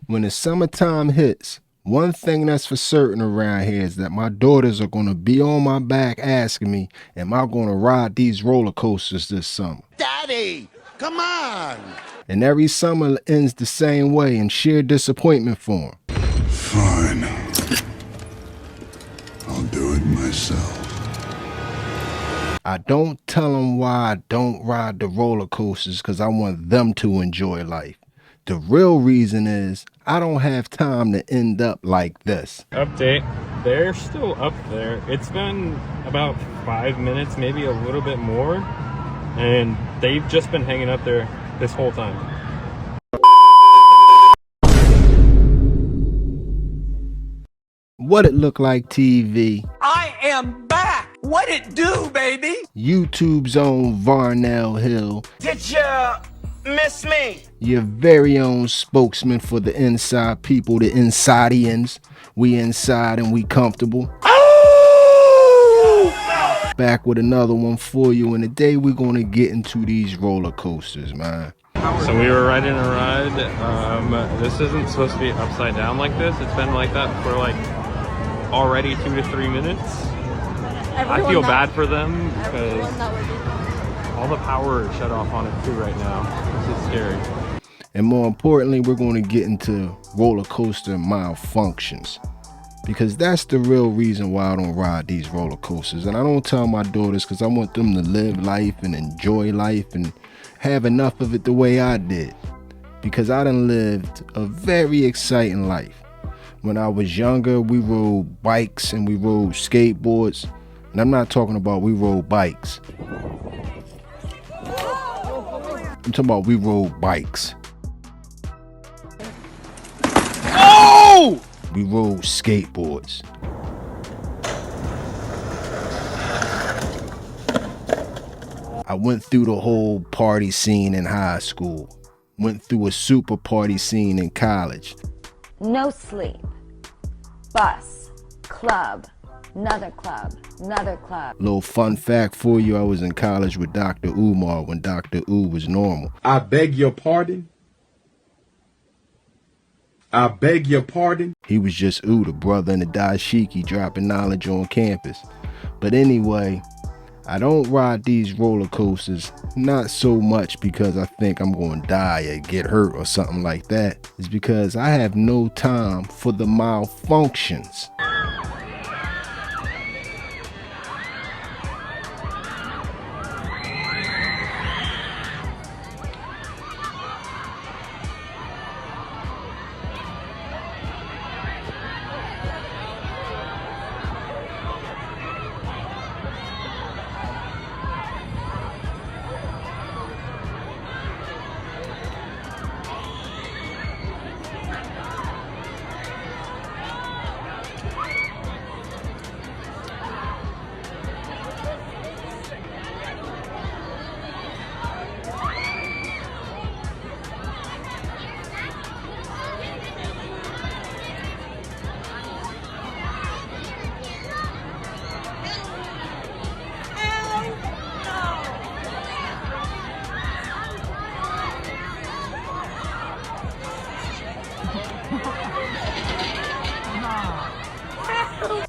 When the summertime hits, one thing that's for certain around here is that my daughters are going to be on my back asking me, am I going to ride these roller coasters this summer? Daddy, come on! And every summer ends the same way in sheer disappointment for them. Fine. I'll do it myself. I don't tell them why I don't ride the roller coasters because I want them to enjoy life. The real reason is I don't have time to end up like this. Update, they're still up there. It's been about 5 minutes, maybe a little bit more, and they've just been hanging up there this whole time. What it look like, TV? I am back! What it do, baby? YouTube's own Varnell Hill. Did ya miss me? Your very own spokesman for the inside people, the Insidians. We inside and we comfortable. Oh! Back with another one for you, and today we're gonna get into these roller coasters, man. So we were riding a ride. This isn't supposed to be upside down like this. It's been like that for like already 2 to 3 minutes. I feel bad for them because all the power is shut off on it too right now. This is scary. And more importantly, we're going to get into roller coaster malfunctions, because that's the real reason why I don't ride these roller coasters. And I don't tell my daughters because I want them to live life and enjoy life and have enough of it the way I did, because I done lived a very exciting life. When I was younger, we rode bikes and we rode skateboards. And I'm not talking about we rode bikes. I'm talking about we rode bikes. Oh! We rode skateboards. I went through the whole party scene in high school. Went through a super party scene in college. No sleep. Bus. Club. Another club. Another club. Little fun fact for you, I was in college with Dr. Umar when Dr. U was normal. I beg your pardon? I beg your pardon? He was just the brother in the dashiki dropping knowledge on campus. But anyway, I don't ride these roller coasters, not so much because I think I'm going to die or get hurt or something like that. It's because I have no time for the malfunctions.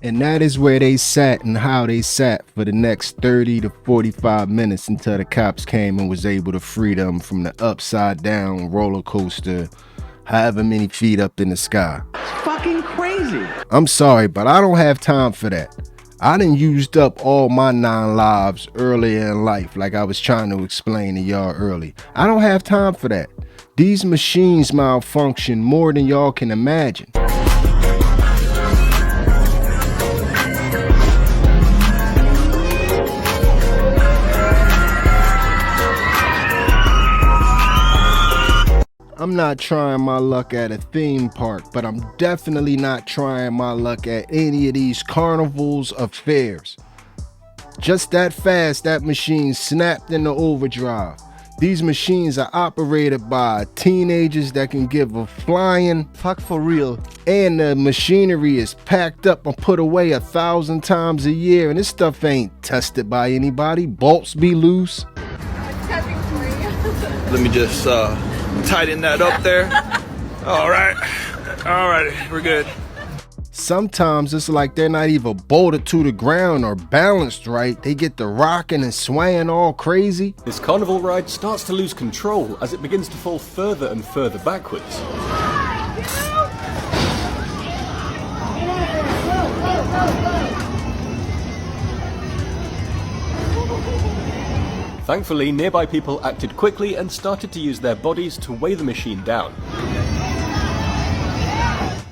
And that is where they sat and how they sat for the next 30 to 45 minutes until the cops came and was able to free them from the upside down roller coaster, however many feet up in the sky. It's fucking crazy. I'm sorry, but I don't have time for that. I done used up all my 9 lives earlier in life, like I was trying to explain to y'all early. I don't have time for that. These machines malfunction more than y'all can imagine. I'm not trying my luck at a theme park, but I'm definitely not trying my luck at any of these carnivals or fairs. Just that fast, that machine snapped into overdrive. These machines are operated by teenagers that can give a flying fuck for real. And the machinery is packed up and put away 1,000 times a year, and this stuff ain't tested by anybody. Bolts be loose. Let me just tighten that up there. All right. All right, we're good. Sometimes it's like they're not even bolted to the ground or balanced right. They get to rocking and swaying all crazy. This carnival ride starts to lose control as it begins to fall further and further backwards. Thankfully, nearby people acted quickly and started to use their bodies to weigh the machine down.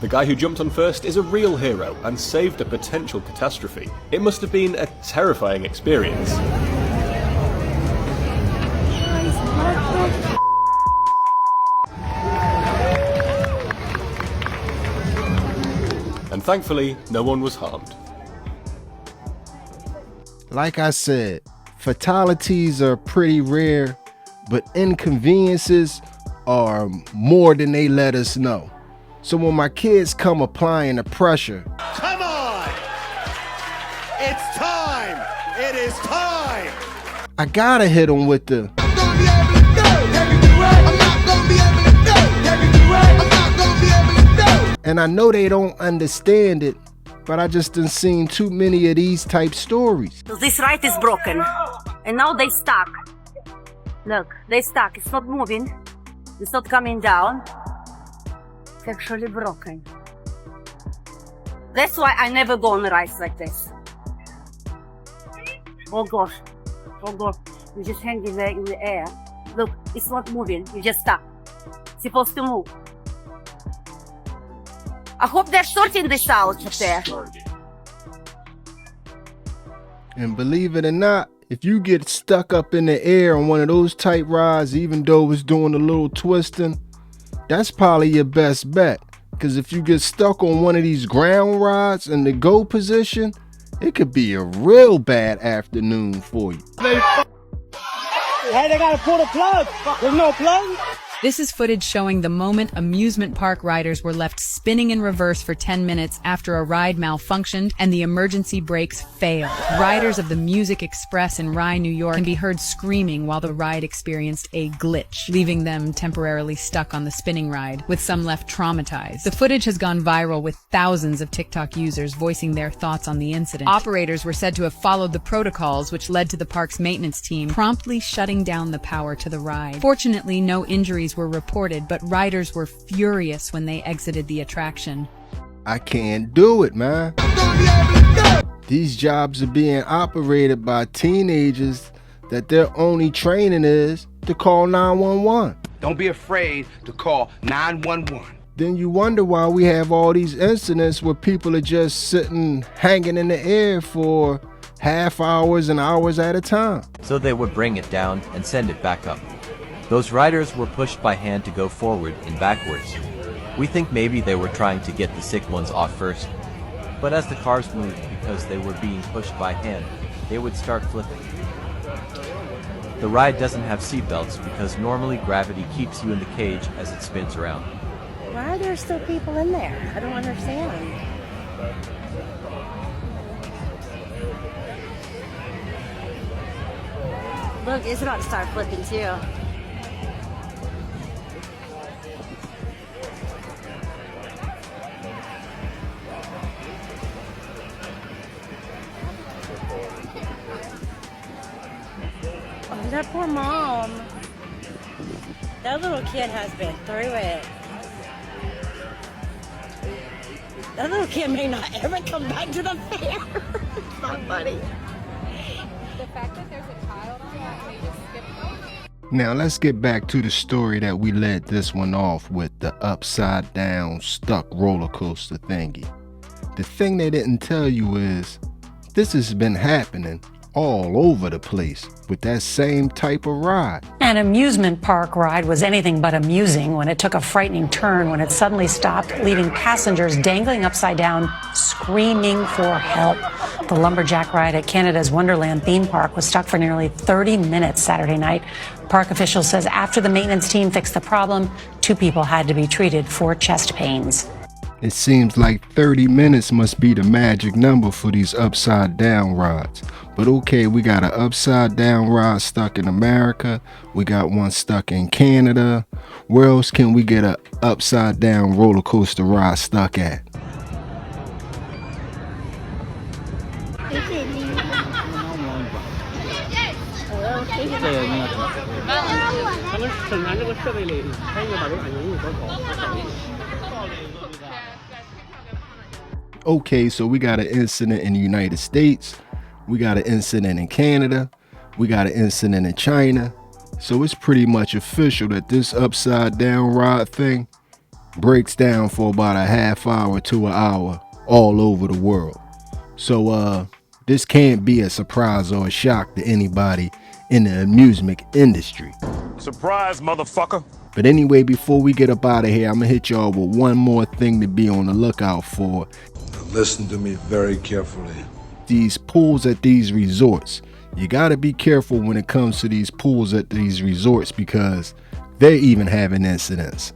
The guy who jumped on first is a real hero and saved a potential catastrophe. It must have been a terrifying experience. And thankfully, no one was harmed. Like I said, fatalities are pretty rare, but inconveniences are more than they let us know. So when my kids come applying the pressure, Come on! It's time! It is time! I gotta hit them with the and I know they don't understand it, but I just done seen too many of these type stories. This ride is broken, and now they stuck. Look, they stuck. It's not moving. It's not coming down. It's actually broken. That's why I never go on rides like this. Oh gosh. Oh gosh. You just hang in there in the air. Look, it's not moving. You just stuck. It's supposed to move. I hope they're sorting this out up there. And believe it or not, if you get stuck up in the air on one of those tight rides, even though it's doing a little twisting, that's probably your best bet. Because if you get stuck on one of these ground rides in the go position, it could be a real bad afternoon for you. Hey, they gotta pull the plug. There's no plug. This is footage showing the moment amusement park riders were left spinning in reverse for 10 minutes after a ride malfunctioned and the emergency brakes failed. Riders of the Music Express in Rye, New York can be heard screaming while the ride experienced a glitch, leaving them temporarily stuck on the spinning ride, with some left traumatized. The footage has gone viral with thousands of TikTok users voicing their thoughts on the incident. Operators were said to have followed the protocols, which led to the park's maintenance team promptly shutting down the power to the ride. Fortunately, no injuries were reported, but riders were furious when they exited the attraction. I can't do it, man. These jobs are being operated by teenagers that their only training is to call 911. Don't be afraid to call 911. Then you wonder why we have all these incidents where people are just sitting hanging in the air for half hours and hours at a time. So they would bring it down and send it back up. Those riders were pushed by hand to go forward and backwards. We think maybe they were trying to get the sick ones off first. But as the cars moved because they were being pushed by hand, they would start flipping. The ride doesn't have seatbelts because normally gravity keeps you in the cage as it spins around. Why are there still people in there? I don't understand. Look, it's about to start flipping too. Oh, that poor mom. That little kid has been through it. That little kid may not ever come back to the fair. It's so funny. The fact that there's a child on that and they just skip it. Now let's get back to the story that we led this one off with, the upside down stuck roller coaster thingy. The thing they didn't tell you is this has been happening all over the place with that same type of ride. An amusement park ride was anything but amusing when it took a frightening turn when it suddenly stopped, leaving passengers dangling upside down, screaming for help. The Lumberjack ride at Canada's Wonderland theme park was stuck for nearly 30 minutes Saturday night. Park officials says after the maintenance team fixed the problem, 2 people had to be treated for chest pains. It seems like 30 minutes must be the magic number for these upside down rides. But okay, we got an upside down ride stuck in America. We got one stuck in Canada. Where else can we get an upside down roller coaster ride stuck at? Okay, so we got an incident in the United States. We got an incident in Canada. We got an incident in China. So it's pretty much official that this upside down ride thing breaks down for about a half hour to an hour all over the world. So this can't be a surprise or a shock to anybody in the amusement industry. Surprise, motherfucker. But anyway, before we get up out of here, I'm gonna hit y'all with one more thing to be on the lookout for. Listen to me very carefully. These pools at these resorts. You gotta be careful when it comes to these pools at these resorts because they're even having incidents.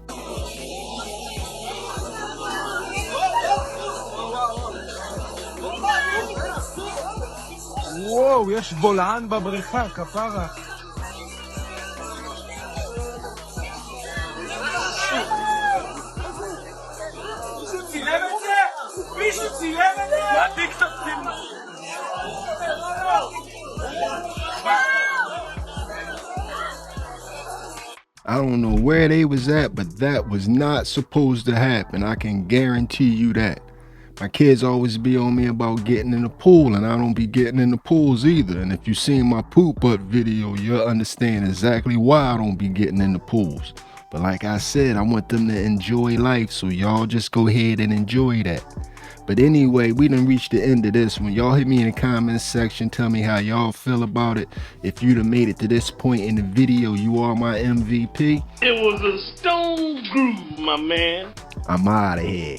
וואו, יש בולען בבריכה, כפרה. מישהו צילם את זה? הטיקטוק צילם. I don't know where they was at, but that was not supposed to happen. I can guarantee you that. My kids always be on me about getting in the pool, and I don't be getting in the pools either. And if you seen my poop butt video, you'll understand exactly why I don't be getting in the pools. But like I said, I want them to enjoy life, so y'all just go ahead and enjoy that. But anyway, we done reached the end of this one. Y'all hit me in the comments section. Tell me how y'all feel about it. If you'd have made it to this point in the video, you are my MVP. It was a stone groove, my man. I'm out of here.